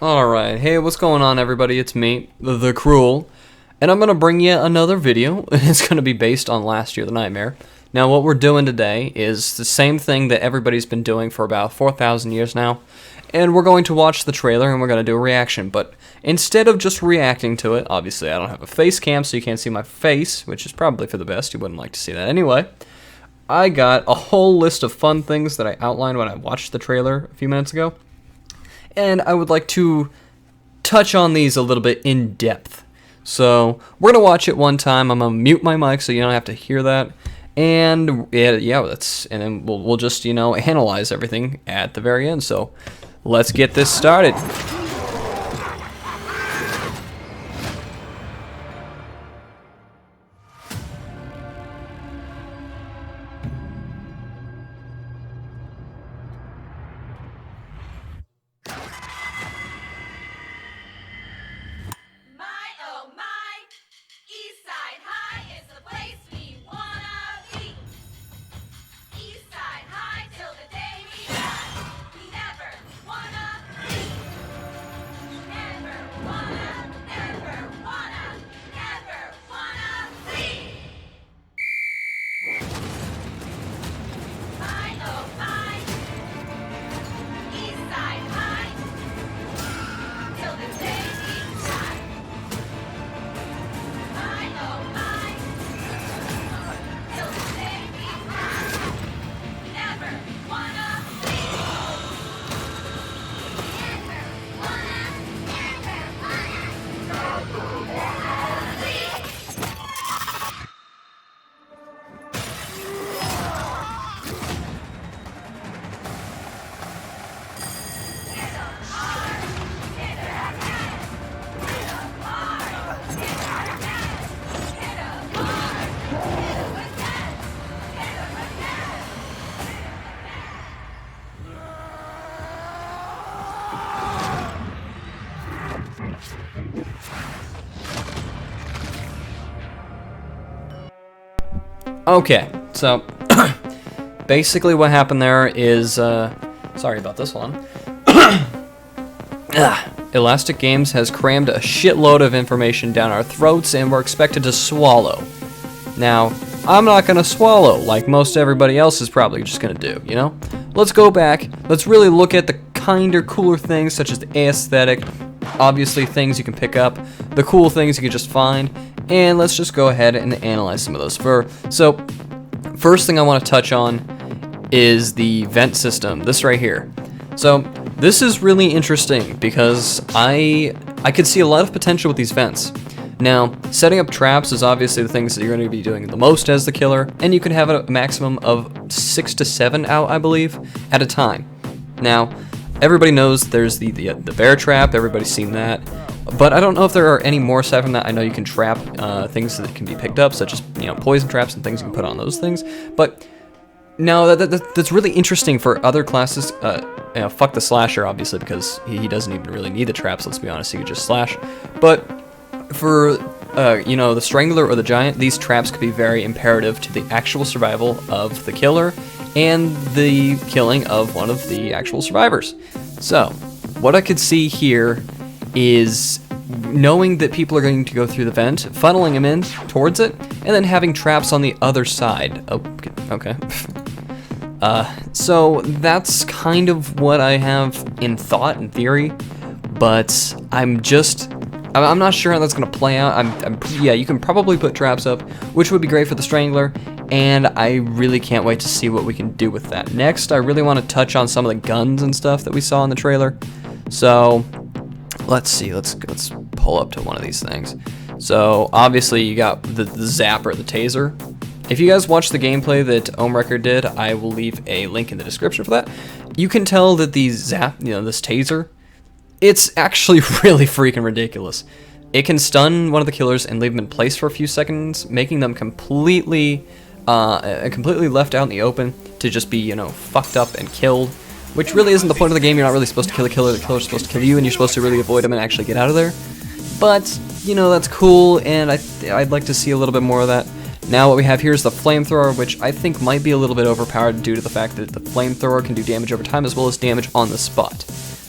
Alright, hey, what's going on everybody? It's me, The Cruel, and I'm gonna bring you another video. It's gonna be based on last year, The Nightmare. Now what we're doing today is the same thing that everybody's been doing for about 4,000 years now, and we're going to watch the trailer and we're gonna do a reaction, but instead of just reacting to it, obviously I don't have a face cam so you can't see my face, which is probably for the best, you wouldn't like to see that anyway. I got a whole list of fun things that I outlined when I watched the trailer a few minutes ago. And I would like to touch on these a little bit in depth. So we're gonna watch it one time. I'm gonna mute my mic so you don't have to hear that. And yeah, and then we'll just analyze everything at the very end. So let's get this started. Eastside High is the place we wanna be. Eastside High till the day we die. We never wanna leave. Never wanna leave. My oh my. Eastside High till the day we die. My oh my, till the day we die. Never wanna leave. Never wanna leave. Hit 'em hard, hit 'em again. Hit 'em hard, hit 'em again. Hit 'em hard, hit 'em again. Hit 'em again. Okay, so basically what happened there is, sorry about this one. Elastic Games has crammed a shitload of information down our throats and we're expected to swallow. Now, I'm not gonna swallow like most everybody else is probably just gonna do, you know? Let's go back, let's really look at the kinder cooler things such as the aesthetic, obviously things you can pick up, the cool things you can just find, and let's just go ahead and analyze some of those. So, first thing I want to touch on is the vent system, this right here. So, this is really interesting because I could see a lot of potential with these vents. Now, setting up traps is obviously the things that you're going to be doing the most as the killer, and you can have a maximum of 6 to 7 out, I believe, at a time. Now, everybody knows there's the bear trap, everybody's seen that, but I don't know if there are any more aside from that. I know you can trap things that can be picked up, such as poison traps and things you can put on those things, but now that's really interesting for other classes. Fuck the slasher, obviously, because he doesn't even really need the traps, let's be honest, he could just slash, but for the strangler or the giant, these traps could be very imperative to the actual survival of the killer and the killing of one of the actual survivors. So, what I could see here is knowing that people are going to go through the vent, funneling them in towards it, and then having traps on the other side. Oh, okay. So that's kind of what I have in thought, in theory, but I'm not sure how that's going to play out. Yeah, you can probably put traps up, which would be great for the strangler, and I really can't wait to see what we can do with that. Next, I really want to touch on some of the guns and stuff that we saw in the trailer. So, let's see, let's pull up to one of these things. So, obviously you got the zapper, the taser. If you guys watch the gameplay that Record did, I will leave a link in the description for that. You can tell that this taser, it's actually really freaking ridiculous. It can stun one of the killers and leave them in place for a few seconds, making them completely left out in the open to just be, fucked up and killed, which really isn't the point of the game. You're not really supposed to kill the killer killer's supposed to kill you, and you're supposed to really avoid him and actually get out of there. But, that's cool, and I'd like to see a little bit more of that. Now what we have here is the flamethrower, which I think might be a little bit overpowered due to the fact that the flamethrower can do damage over time as well as damage on the spot.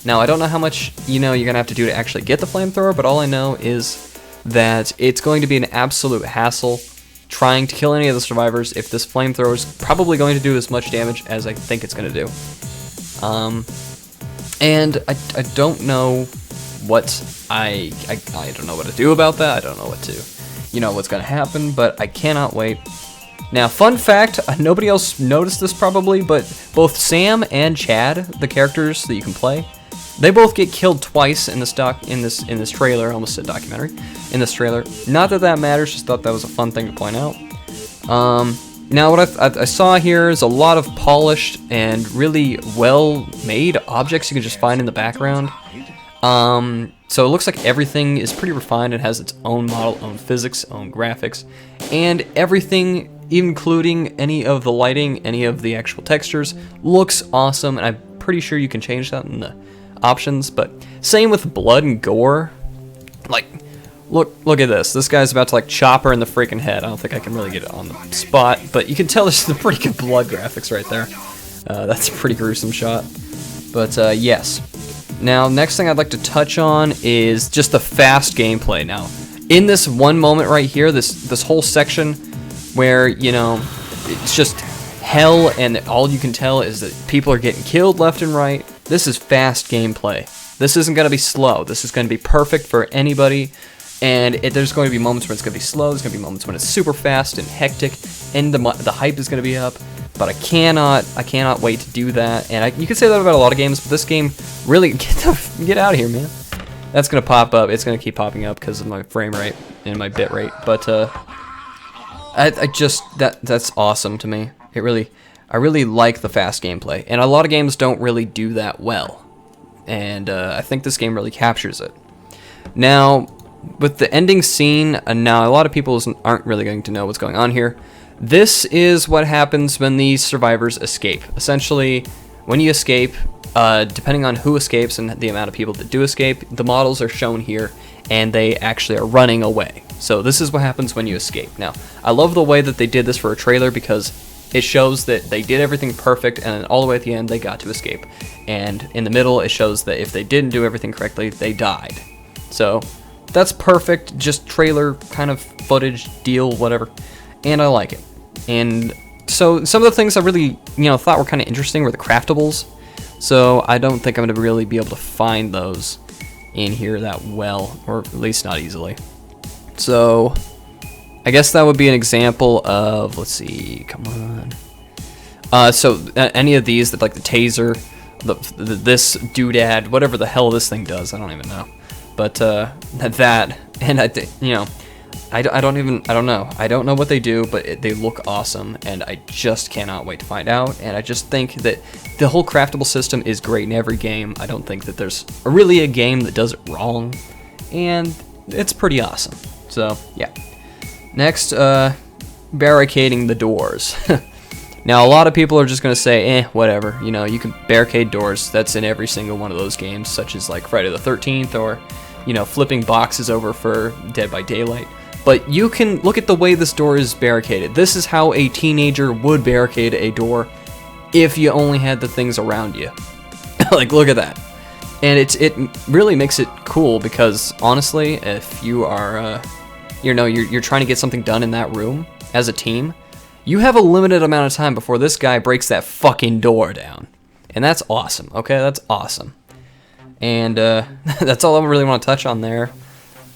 Now, I don't know how much, you're going to have to do to actually get the flamethrower, but all I know is that it's going to be an absolute hassle trying to kill any of the survivors if this flamethrower is probably going to do as much damage as I think it's going to do. And I don't know what I don't know what to do about that. I don't know what to, what's going to happen, but I cannot wait. Now, fun fact, nobody else noticed this probably, but both Sam and Chad, the characters that you can play, they both get killed twice in this trailer. I almost said documentary. In this trailer. Not that matters, just thought that was a fun thing to point out. Now, what I saw here is a lot of polished and really well-made objects you can just find in the background. So it looks like everything is pretty refined and has its own model, own physics, own graphics, and everything, including any of the lighting, any of the actual textures, looks awesome, and I'm pretty sure you can change that in the options. But same with blood and gore. Like, look at this. This guy's about to like chop her in the freaking head. I don't think I can really get it on the spot, but you can tell there's some pretty good blood graphics right there. That's a pretty gruesome shot. But yes. Now, next thing I'd like to touch on is just the fast gameplay. Now, in this one moment right here, this whole section where, it's just hell and all you can tell is that people are getting killed left and right. This is fast gameplay. This isn't going to be slow. This is going to be perfect for anybody. And there's going to be moments where it's going to be slow. There's going to be moments when it's super fast and hectic, and the hype is going to be up. But I cannot wait to do that. And you can say that about a lot of games, but this game really get out of here, man. That's gonna pop up. It's gonna keep popping up because of my frame rate and my bit rate. But that's awesome to me. I really like the fast gameplay, and a lot of games don't really do that well. And I think this game really captures it. Now, with the ending scene, now a lot of people aren't really going to know what's going on here. This is what happens when these survivors escape. Essentially, when you escape, depending on who escapes and the amount of people that do escape, the models are shown here, and they actually are running away. So this is what happens when you escape. Now, I love the way that they did this for a trailer because it shows that they did everything perfect, and then all the way at the end, they got to escape. And in the middle, it shows that if they didn't do everything correctly, they died. So that's perfect, just trailer kind of footage deal, whatever. And I like it. And so some of the things I really, thought were kind of interesting were the craftables. So I don't think I'm going to really be able to find those in here that well, or at least not easily. So I guess that would be an example of, let's see, come on. So any of these, like the taser, this doodad, whatever the hell this thing does, I don't even know. But that, and I don't know. I don't know what they do, but they look awesome, and I just cannot wait to find out. And I just think that the whole craftable system is great in every game. I don't think that there's really a game that does it wrong, and it's pretty awesome. So, yeah. Next, barricading the doors. Now, a lot of people are just going to say, whatever. You can barricade doors. That's in every single one of those games, such as like Friday the 13th or, flipping boxes over for Dead by Daylight. But you can look at the way this door is barricaded. This is how a teenager would barricade a door if you only had the things around you. Like, look at that. And it really makes it cool because, honestly, if you are, you're trying to get something done in that room as a team, you have a limited amount of time before this guy breaks that fucking door down. And that's awesome, okay? That's awesome. And that's all I really want to touch on there.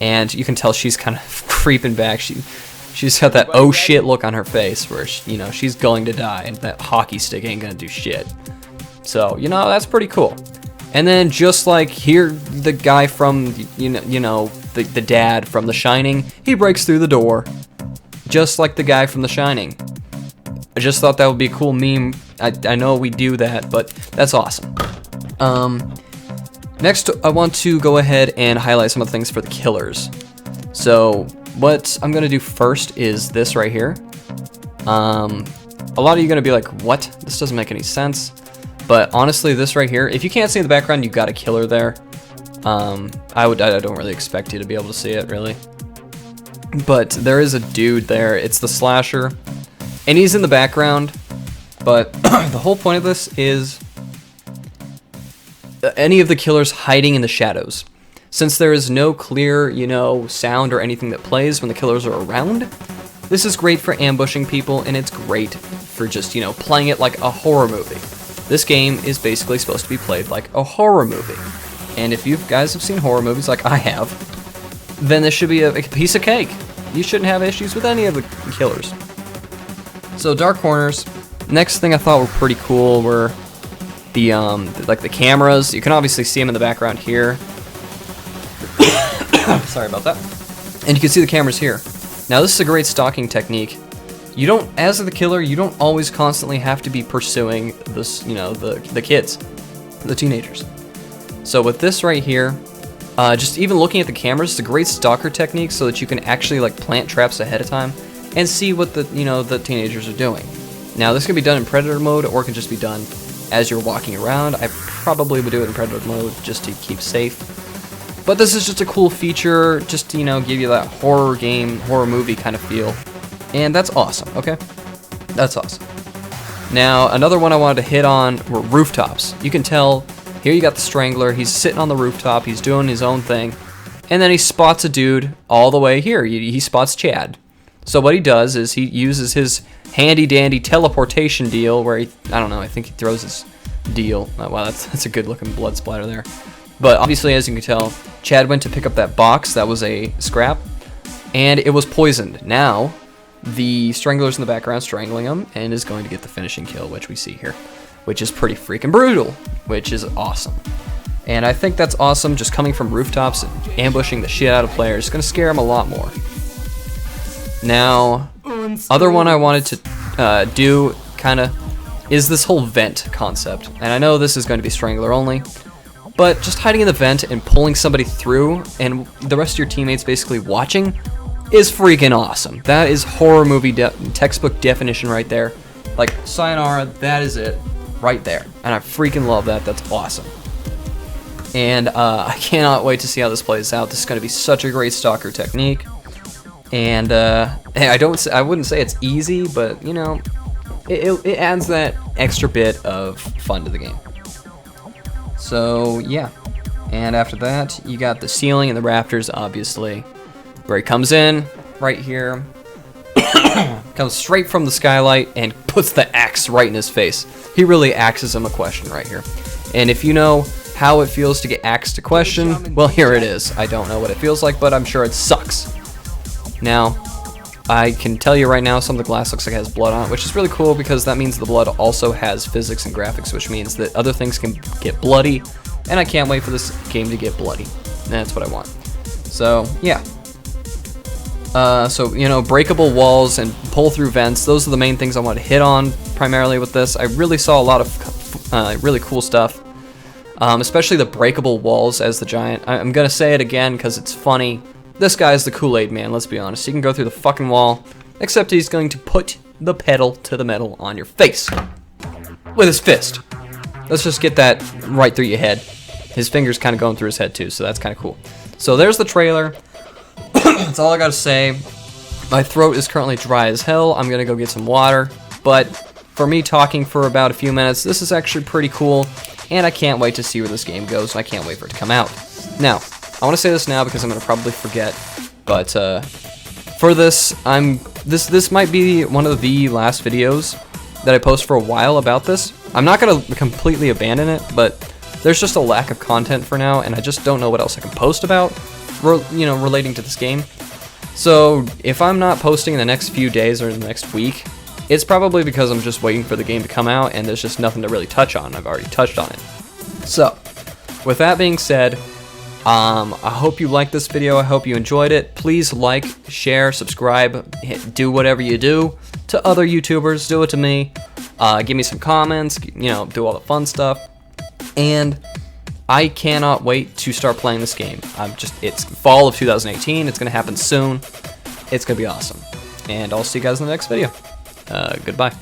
And you can tell she's kind of creeping back. She's got that oh shit look on her face where she's going to die, and that hockey stick ain't gonna do shit. So that's pretty cool. And then just like here, the guy from the dad from The Shining, he breaks through the door, just like the guy from The Shining. I just thought that would be a cool meme. I know we do that, but that's awesome. Next, I want to go ahead and highlight some of the things for the killers. So what I'm going to do first is this right here. A lot of you are going to be like, what? This doesn't make any sense. But honestly, this right here, if you can't see in the background, you've got a killer there. I don't really expect you to be able to see it, really. But there is a dude there. It's the slasher. And he's in the background. But the whole point of this is any of the killers hiding in the shadows. Since there is no clear, sound or anything that plays when the killers are around, this is great for ambushing people, and it's great for just, playing it like a horror movie. This game is basically supposed to be played like a horror movie. And if you guys have seen horror movies like I have, then this should be a piece of cake. You shouldn't have issues with any of the killers. So dark corners. Next thing I thought were pretty cool were the cameras. You can obviously see them in the background here. Sorry about that. And you can see the cameras here. Now this is a great stalking technique. You don't, as the killer, you don't always constantly have to be pursuing this, the kids, the teenagers. So with this right here, just even looking at the cameras, it's a great stalker technique so that you can actually like plant traps ahead of time and see what the teenagers are doing. Now this can be done in Predator mode, or it can just be done as you're walking around. I probably would do it in Predator mode just to keep safe. But this is just a cool feature, just to, give you that horror movie kind of feel. And that's awesome, okay? That's awesome. Now, another one I wanted to hit on were rooftops. You can tell, here you got the Strangler, he's sitting on the rooftop, he's doing his own thing, and then he spots a dude all the way here. He spots Chad. So what he does is he uses his handy-dandy teleportation deal where I think he throws his deal. Oh, wow, that's a good-looking blood splatter there. But obviously, as you can tell, Chad went to pick up that box that was a scrap, and it was poisoned. Now, the Strangler's in the background strangling him, and is going to get the finishing kill, which we see here, which is pretty freaking brutal, which is awesome. And I think that's awesome, just coming from rooftops and ambushing the shit out of players. It's going to scare them a lot more. Now, other one I wanted to do, is this whole vent concept. And I know this is going to be Strangler only, but just hiding in the vent and pulling somebody through and the rest of your teammates basically watching is freaking awesome. That is horror movie textbook definition right there. Like, sayonara, that is it right there. And I freaking love that. That's awesome. And I cannot wait to see how this plays out. This is going to be such a great stalker technique. And I wouldn't say it's easy, but, it adds that extra bit of fun to the game. So, yeah. And after that, you got the ceiling and the rafters, obviously, where he comes in, right here, comes straight from the skylight, and puts the axe right in his face. He really axes him a question right here. And if you know how it feels to get axed a question, well, here it is. I don't know what it feels like, but I'm sure it sucks. Now, I can tell you right now, some of the glass looks like it has blood on it, which is really cool because that means the blood also has physics and graphics, which means that other things can get bloody, and I can't wait for this game to get bloody. And that's what I want. So, yeah. Breakable walls and pull through vents, those are the main things I want to hit on primarily with this. I really saw a lot of really cool stuff, especially the breakable walls as the giant. I'm going to say it again because it's funny. This guy's the Kool-Aid man, let's be honest. He can go through the fucking wall, except he's going to put the pedal to the metal on your face with his fist. Let's just get that right through your head. His finger's kind of going through his head too, so that's kind of cool. So there's the trailer. That's all I gotta say. My throat is currently dry as hell. I'm gonna go get some water. But for me talking for about a few minutes, this is actually pretty cool, and I can't wait to see where this game goes, and I can't wait for it to come out. Now, I want to say this now because I'm going to probably forget, but for this, this might be one of the last videos that I post for a while about this. I'm not going to completely abandon it, but there's just a lack of content for now, and I just don't know what else I can post about, relating to this game. So if I'm not posting in the next few days or in the next week, it's probably because I'm just waiting for the game to come out, and there's just nothing to really touch on. I've already touched on it. So, with that being said, I hope you liked this video. I hope you enjoyed it. Please like, share, subscribe, do whatever you do to other YouTubers. Do it to me. Give me some comments, do all the fun stuff. And I cannot wait to start playing this game. It's fall of 2018. It's going to happen soon. It's going to be awesome. And I'll see you guys in the next video. Goodbye.